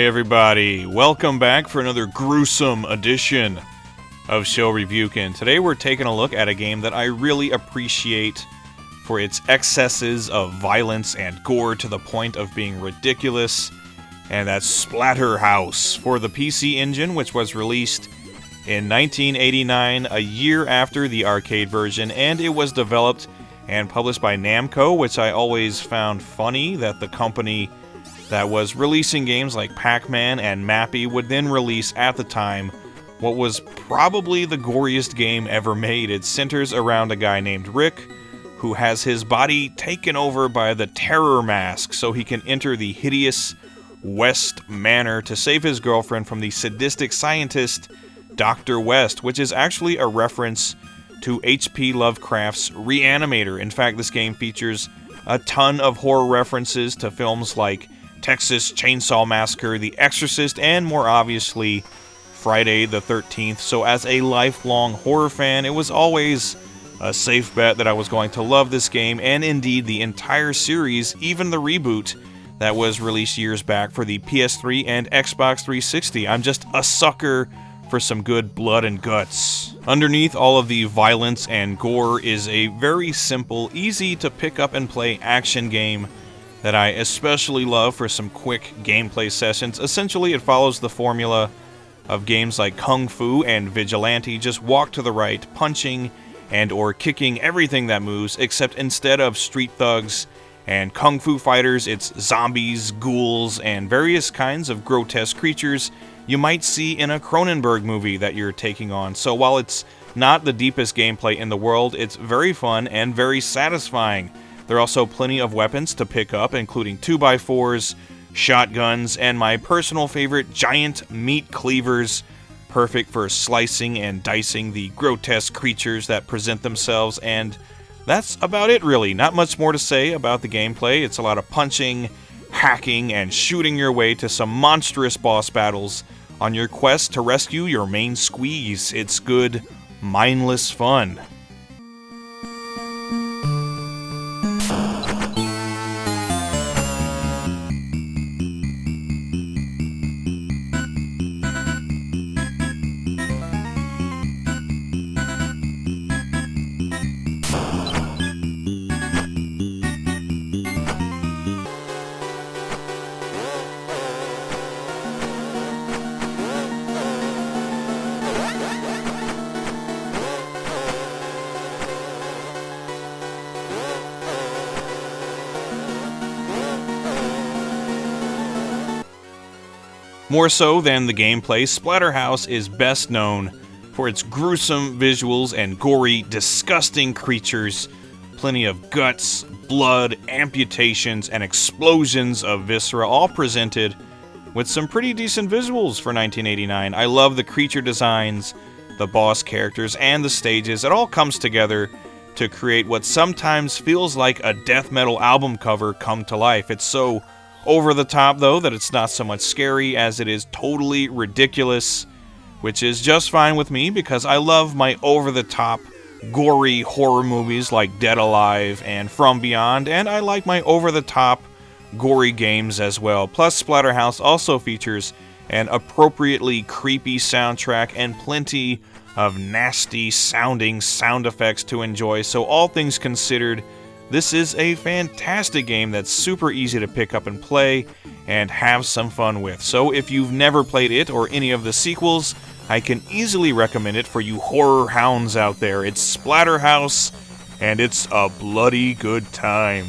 Hey everybody, welcome back for another gruesome edition of SHOREVIEWKEN. Today we're taking a look at a game that I really appreciate for its excesses of violence and gore to the point of being ridiculous, and that's Splatterhouse for the PC Engine, which was released in 1989, a year after the arcade version, and it was developed and published by Namco, which I always found funny that the company that was releasing games like Pac-Man and Mappy would then release at the time what was probably the goriest game ever made. It centers around a guy named Rick, who has his body taken over by the Terror Mask so he can enter the hideous West Manor to save his girlfriend from the sadistic scientist Dr. West, which is actually a reference to H.P. Lovecraft's Reanimator. In fact, this game features a ton of horror references to films like Texas Chainsaw Massacre, The Exorcist, and more obviously, Friday the 13th. So as a lifelong horror fan, it was always a safe bet that I was going to love this game, and indeed the entire series, even the reboot that was released years back for the PS3 and Xbox 360. I'm just a sucker for some good blood and guts. Underneath all of the violence and gore is a very simple, easy to pick up and play action game that I especially love for some quick gameplay sessions. Essentially, it follows the formula of games like Kung Fu and Vigilante. Just walk to the right, punching and or kicking everything that moves, except instead of street thugs and Kung Fu fighters, it's zombies, ghouls, and various kinds of grotesque creatures you might see in a Cronenberg movie that you're taking on. So while it's not the deepest gameplay in the world, it's very fun and very satisfying. There are also plenty of weapons to pick up, including 2x4s, shotguns, and my personal favorite, giant meat cleavers, perfect for slicing and dicing the grotesque creatures that present themselves, and that's about it really. Not much more to say about the gameplay. It's a lot of punching, hacking, and shooting your way to some monstrous boss battles on your quest to rescue your main squeeze. It's good, mindless fun. More so than the gameplay, Splatterhouse is best known for its gruesome visuals and gory, disgusting creatures, plenty of guts, blood, amputations, and explosions of viscera, all presented with some pretty decent visuals for 1989. I love the creature designs, the boss characters, and the stages. It all comes together to create what sometimes feels like a death metal album cover come to life. It's so over the top, though, that it's not so much scary as it is totally ridiculous, which is just fine with me because I love my over-the-top, gory horror movies like Dead Alive and From Beyond, and I like my over-the-top, gory games as well. Plus, Splatterhouse also features an appropriately creepy soundtrack and plenty of nasty-sounding sound effects to enjoy, so all things considered, this is a fantastic game that's super easy to pick up and play and have some fun with. So if you've never played it or any of the sequels, I can easily recommend it for you horror hounds out there. It's Splatterhouse, and it's a bloody good time.